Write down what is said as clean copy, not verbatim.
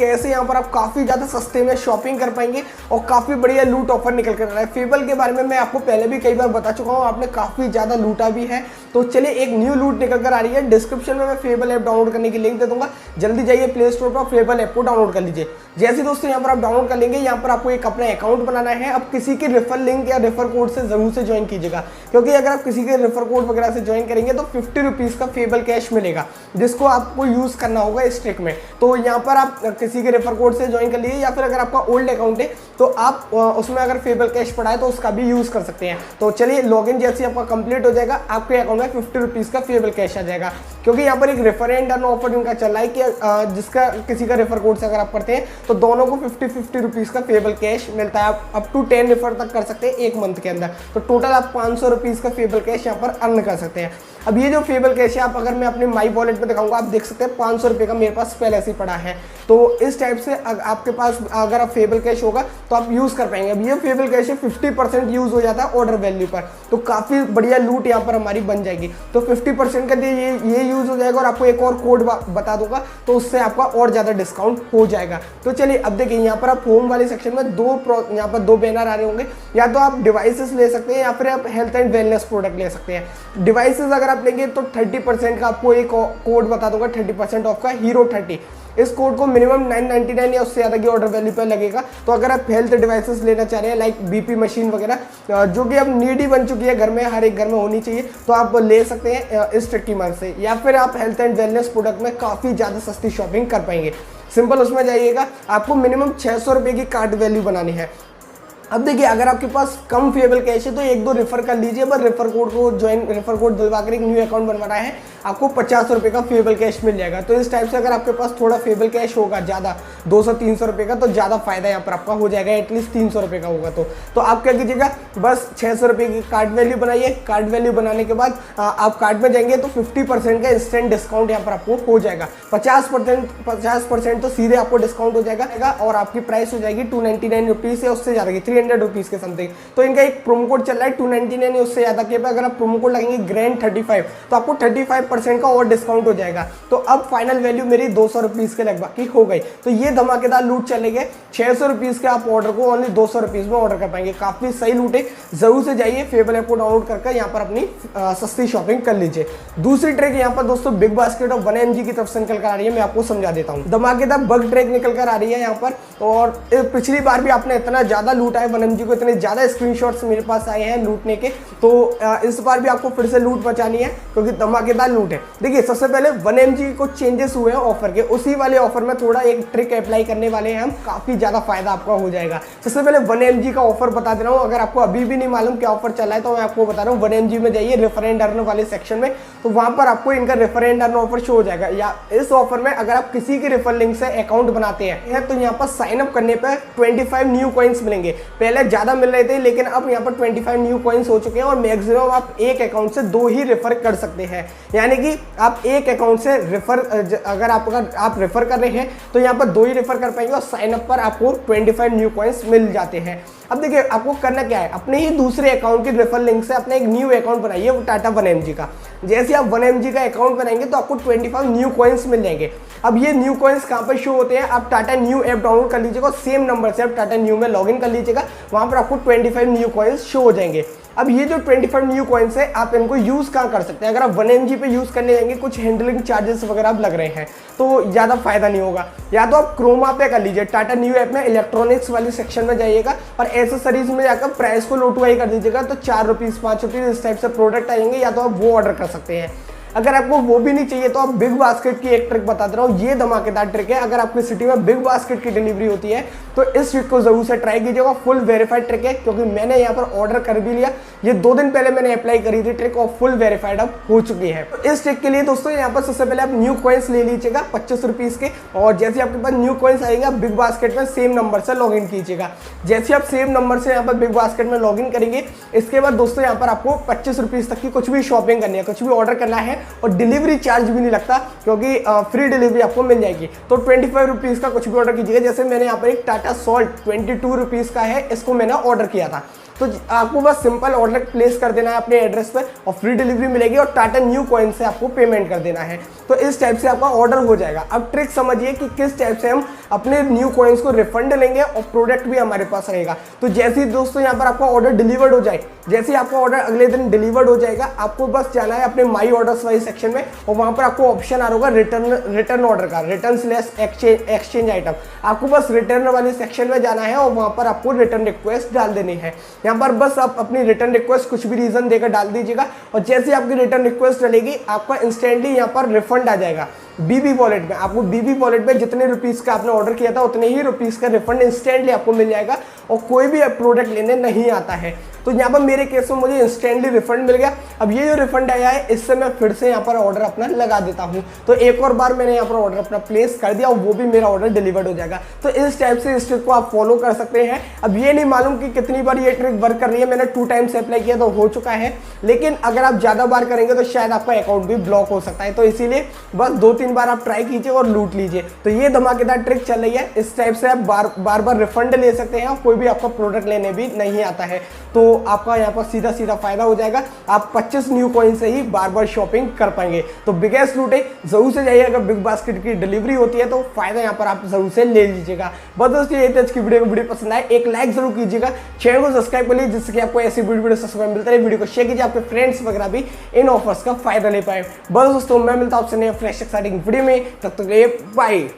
कैसे यहाँ पर आप काफ़ी ज़्यादा सस्ते में शॉपिंग कर पाएंगे और काफ़ी बढ़िया लूट ऑफर निकल कर रहा है। फेबल के बारे में मैं आपको पहले भी कई बार बता चुका हूँ, आपने काफ़ी ज़्यादा लूटा भी है। तो चलिए एक न्यू लूट निकल कर आ रही है। डिस्क्रिप्शन में मैं फेबल ऐप डाउनलोड करने की लिंक दे दूंगा, जल्दी जाइए प्ले स्टोर पर फेबल ऐप को डाउनलोड कर लीजिए। जैसे दोस्तों यहाँ पर आप डाउनलोड कर लेंगे, यहाँ पर आपको एक अपना अकाउंट बनाना है। अब किसी के रेफर लिंक या रेफर कोड से जरूर से ज्वाइन कीजिएगा, क्योंकि अगर आप किसी के रेफर कोड वगैरह से ज्वाइन करेंगे तो 50 रुपीज़ का फेबल कैश मिलेगा, जिसको आपको यूज़ करना होगा इस ट्रिक में। तो यहाँ पर आप किसी के रेफर कोड से ज्वाइन कर लीजिए, या फिर अगर आपका ओल्ड अकाउंट है तो आप उसमें अगर फेबल कैश पड़ा है तो उसका भी यूज़ कर सकते हैं। तो चलिए लॉगिन जैसे आपका कंप्लीट हो जाएगा, आपके अकाउंट में 50 रुपीज़ का फेबल कैश आ जाएगा। क्योंकि यहाँ पर एक रेफर एंड अर्न ऑफर इनका चल रहा है कि जिसका किसी का रेफर कोड से अगर आप करते हैं तो दोनों को 50 रुपीज़ का फेबल कैश मिलता है। आप अप टू 10 रेफर तक कर सकते हैं एक मंथ के अंदर, तो टोटल आप 500 रुपीज़ का फेबल कैश यहाँ पर अर्न कर सकते हैं। अब ये जो फेबल कैश है, आप अगर मैं अपने माई वॉलेट में दिखाऊंगा, आप देख सकते हैं 500 रुपये का मेरे पास पहले से ही पड़ा है। तो इस टाइप से आपके पास अगर आप फेबल कैश होगा तो आप यूज़ कर पाएंगे। अब ये फेबल कैश है 50% यूज़ हो जाता है ऑर्डर वैल्यू पर, तो काफ़ी बढ़िया लूट यहाँ पर हमारी बन जाएगी। तो 50% का ये यूज़ हो जाएगा, और आपको एक और कोड बता दूंगा तो उससे आपका और ज़्यादा डिस्काउंट हो जाएगा। तो चलिए अब देखिए यहाँ पर आप होम वाले सेक्शन में यहाँ पर दो बैनर आ रहे होंगे, या तो आप डिवाइसेस ले सकते हैं या फिर आप हेल्थ एंड वेलनेस प्रोडक्ट ले सकते हैं। डिवाइसेस अगर आप लेंगे तो 30% का आपको एक कोड बता दूंगा, 30% ऑफ का हीरो 30। इस कोड को मिनिमम 999 या उससे ज़्यादा की ऑर्डर वैल्यू पर लगेगा। तो अगर आप हेल्थ डिवाइसेस लेना चाह रहे हैं लाइक बीपी मशीन वगैरह, जो कि अब नीड ही बन चुकी है घर में, हर एक घर में होनी चाहिए, तो आप ले सकते हैं इस ट्रिक की मदद से। या फिर आप हेल्थ एंड वेलनेस प्रोडक्ट में काफ़ी ज़्यादा सस्ती शॉपिंग कर पाएंगे। सिंपल उसमें जाइएगा, आपको मिनिमम 600 रुपये की कार्ड वैल्यू बनानी है। अब देखिए अगर आपके पास कम फेबल कैश है तो एक दो रेफर कर लीजिए, बस रेफर कोड को रेफर कोड दिलवा कर एक न्यू अकाउंट बनवाना है, आपको 50 रुपये का फेबल कैश मिल जाएगा। तो इस टाइप से अगर आपके पास थोड़ा फेबल कैश होगा ज़्यादा, 200-300 रुपये का, तो ज़्यादा फायदा यहाँ पर आपका हो जाएगा। एटलीस्ट 300 रुपये का होगा तो आप क्या कीजिएगा, बस 600 रुपये की कार्ड वैल्यू बनाइए। कार्ड वैल्यू बनाने के बाद आप कार्ड में जाएंगे तो 50% का इंस्टेंट डिस्काउंट यहाँ पर आपको हो जाएगा। 50% तो सीधे आपको डिस्काउंट हो जाएगा, और आपकी प्राइस हो जाएगी 299 रुपीज़ या उससे ज़्यादा की 300 रुपीज़ के समथिंग। तो इनका एक प्रोमो कोड चल रहा है 299 या उससे ज़्यादा के पे अगर आप प्रोमो कोड लगेंगे ग्रैंड 35, तो आपको 35% का और डिस्काउंट हो जाएगा। तो अब फाइनल वैल्यू मेरी 200 रुपीज़ के लगभग की हो गई। तो ये धमाकेदार लूट चलेंगे। 600 रुपीज़ के आप ऑर्डर को ओनली 200 रुपीज़ में ऑर्डर कर पाएंगे। काफ़ी सही लूट है, जरूर से जाइए फेबल ऐप को डाउनलोड करके यहाँ पर अपनी सस्ती शॉपिंग कर लीजिए। दूसरी ट्रिक यहाँ पर दोस्तों बिग बास्केट और 1mg की तरफ से निकल कर आ रही है, मैं आपको समझा देता हूँ। धमाकेदार बग ट्रिक निकल कर आ रही है यहाँ पर, और पिछली बार भी आपने इतना ज़्यादा लूटा है 1mg को, इतने ज़्यादा स्क्रीनशॉट्स मेरे पास आए हैं लूटने के, तो इस बार भी आपको फिर से लूट बचानी है क्योंकि धमाकेदार लूट है। देखिए सबसे पहले 1mg को चेंजेस हुए हैं ऑफर के, उसी वाले ऑफर में थोड़ा एक ट्रिक अप्लाई करने वाले हैं हम, काफ़ी ज़्यादा फायदा आपका हो जाएगा। सबसे पहले 1mg का ऑफर बता दे रहा हूँ, अगर आपको अभी भी नहीं मालूम क्या ऑफर चला है तो मैं आपको बता रहा हूँ। 1mg में जाइए रेफर एंड अर्न वाले सेक्शन में, तो वहाँ पर आपको इनका refer and earn offer show हो जाएगा। या इस ऑफर में अगर आप किसी के रेफर लिंक से अकाउंट बनाते हैं तो यहाँ पर साइन अप करने पर 25 न्यू कॉइन्स मिलेंगे। पहले ज़्यादा मिल रहे थे लेकिन अब यहाँ पर 25 न्यू कॉइन्स हो चुके हैं, और मैक्सिमम आप एक अकाउंट से 2 ही रेफर कर सकते हैं। यानी कि आप एक अकाउंट से अगर आप रेफर कर रहे हैं तो यहाँ पर 2 ही रेफर कर पाएंगे, और साइन अप पर आपको 25 न्यू कॉइन्स मिल जाते हैं। अब देखिए आपको करना क्या है, अपने ही दूसरे अकाउंट के रेफर लिंक से अपना एक न्यू अकाउंट बनाइए, वो टाटा 1mg का। जैसे आप 1mg का अकाउंट बनाएंगे तो आपको 25 न्यू कॉइन्स मिल जाएंगे। अब ये न्यू कॉइन्स कहाँ पर शो होते हैं, आप टाटा न्यू ऐप डाउनलोड कर लीजिएगा, सेम नंबर से आप टाटा न्यू में लॉगिन कर लीजिएगा, वहाँ पर आपको 25 न्यू कॉइन्स शो हो जाएंगे। अब ये जो 25 न्यू कॉइन्स है आप इनको यूज़ कहाँ कर सकते हैं, अगर आप 1mg पे यूज़ करने जाएंगे कुछ हैंडलिंग चार्जेस वगैरह अब लग रहे हैं तो ज़्यादा फायदा नहीं होगा। या तो आप क्रोमा पे कर लीजिए, टाटा न्यू ऐप में इलेक्ट्रॉनिक्स वाली सेक्शन में जाइएगा और एसेसरीज में जाकर प्राइस को लो टू हाई कर दीजिएगा, तो 4 रुपीज़ 5 रुपीज़ इस टाइप से प्रोडक्ट आएंगे, या तो आप वो ऑर्डर कर सकते हैं। अगर आपको वो भी नहीं चाहिए तो आप बिग बास्केट की एक ट्रिक बता दे रहा हूँ, ये धमाकेदार ट्रिक है। अगर आपकी सिटी में बिग बास्केट की डिलीवरी होती है तो इस ट्रिक को जरूर से ट्राई कीजिएगा, फुल वेरीफाइड ट्रिक है, क्योंकि मैंने यहाँ पर ऑर्डर कर भी लिया, ये 2 दिन पहले मैंने अप्लाई करी थी ट्रिक और फुल वेरीफाइड अब हो चुकी है। तो इस ट्रिक के लिए दोस्तों यहाँ पर सबसे पहले आप न्यू कॉइन्स ले लीजिएगा 25 रुपीज़ के, और जैसे आपके पास न्यू कॉइन्स आएंगे आप बिग बास्केट में सेम नंबर से लॉगिन कीजिएगा। जैसे आप सेम नंबर से यहाँ पर बिग बास्केट में लॉगिन करेंगे, इसके बाद दोस्तों यहाँ पर आपको 25 रुपीज़ तक की कुछ भी शॉपिंग करनी है, कुछ भी ऑर्डर करना है, और डिलीवरी चार्ज भी नहीं लगता क्योंकि फ्री डिलीवरी आपको मिल जाएगी। तो 25 रुपीज़ का कुछ भी ऑर्डर कीजिएगा। जैसे मैंने यहाँ पर एक टाटा सॉल्ट 22 रुपीज़ का है, इसको मैंने ऑर्डर किया था। तो आपको बस सिंपल ऑर्डर प्लेस कर देना है अपने एड्रेस पर और फ्री डिलीवरी मिलेगी और टाटा न्यू कॉइन से आपको पेमेंट कर देना है। तो इस टाइप से आपका ऑर्डर हो जाएगा। अब ट्रिक समझिए कि किस टाइप से हम अपने न्यू कॉइन्स को रिफंड लेंगे और प्रोडक्ट भी हमारे पास रहेगा। तो जैसे ही दोस्तों यहाँ पर आपका ऑर्डर डिलीवर्ड हो जाए, जैसे ही आपका ऑर्डर अगले दिन डिलीवर्ड हो जाएगा, आपको बस जाना है अपने माई ऑर्डर्स वाली सेक्शन में और वहाँ पर आपको ऑप्शन आ रहा होगा रिटर्न ऑर्डर का, रिटर्न/एक्सचेंज आइटम। आपको बस रिटर्न वाली सेक्शन में जाना है और वहाँ पर आपको रिटर्न रिक्वेस्ट डाल देनी है। यहाँ पर बस आप अपनी रिटर्न रिक्वेस्ट कुछ भी रीजन देकर डाल दीजिएगा और जैसे आपकी रिटर्न रिक्वेस्ट डलेगी आपका इंस्टेंटली यहाँ पर रिफंड आ जाएगा बीबी वॉलेट में। आपको बीबी वॉलेट में जितने रुपीस का आपने ऑर्डर किया था उतने ही रुपीस का रिफंड इंस्टेंटली आपको मिल जाएगा और कोई भी प्रोडक्ट लेने नहीं आता है। तो यहाँ पर मेरे केस में मुझे इंस्टेंटली रिफंड मिल गया। अब ये जो रिफंड आया है इससे मैं फिर से यहाँ पर ऑर्डर अपना लगा देता हूँ। तो एक और बार मैंने यहाँ पर ऑर्डर अपना प्लेस कर दिया और वो भी मेरा ऑर्डर डिलीवर्ड हो जाएगा। तो इस टाइप से इस ट्रिक को आप फॉलो कर सकते हैं। अब ये नहीं मालूम कि कितनी बार ये ट्रिक वर्क कर रही है, मैंने 2 टाइम्स अप्लाई किया तो हो चुका है, लेकिन अगर आप ज़्यादा बार करेंगे तो शायद आपका अकाउंट भी ब्लॉक हो सकता है। तो इसीलिए बस 2-3 बार आप ट्राई कीजिए और लूट लीजिए। तो ये धमाकेदार ट्रिक चल रही है। इस टाइप से आप बार बार रिफंड ले सकते हैं और कोई भी आपका प्रोडक्ट लेने भी नहीं आता है। तो आपका यहाँ पर सीधा सीधा फायदा हो जाएगा। आप 25 न्यू कॉइन से ही बार बार शॉपिंग कर पाएंगे। तो बिगेस्ट लूट है, जरूर से जाइए। अगर बिग बास्केट की डिलीवरी होती है तो फायदा यहाँ पर आप जरूर से ले लीजिएगा। बस दोस्तों ये आज की वीडियो पसंद आए एक लाइक जरूर कीजिएगा, चैनल को सब्सक्राइब कर लीजिए जिससे कि आपको ऐसी वीडियो सब्सक्राइब मिलता रहे। वीडियो को शेयर कीजिए, आपके फ्रेंड्स वगैरह भी इन ऑफर्स का फायदा ले पाए। बस दोस्तों मैं मिलता हूँ आपसे नए फ्रेश एक्साइटिंग वीडियो में, तब तक के लिए बाय।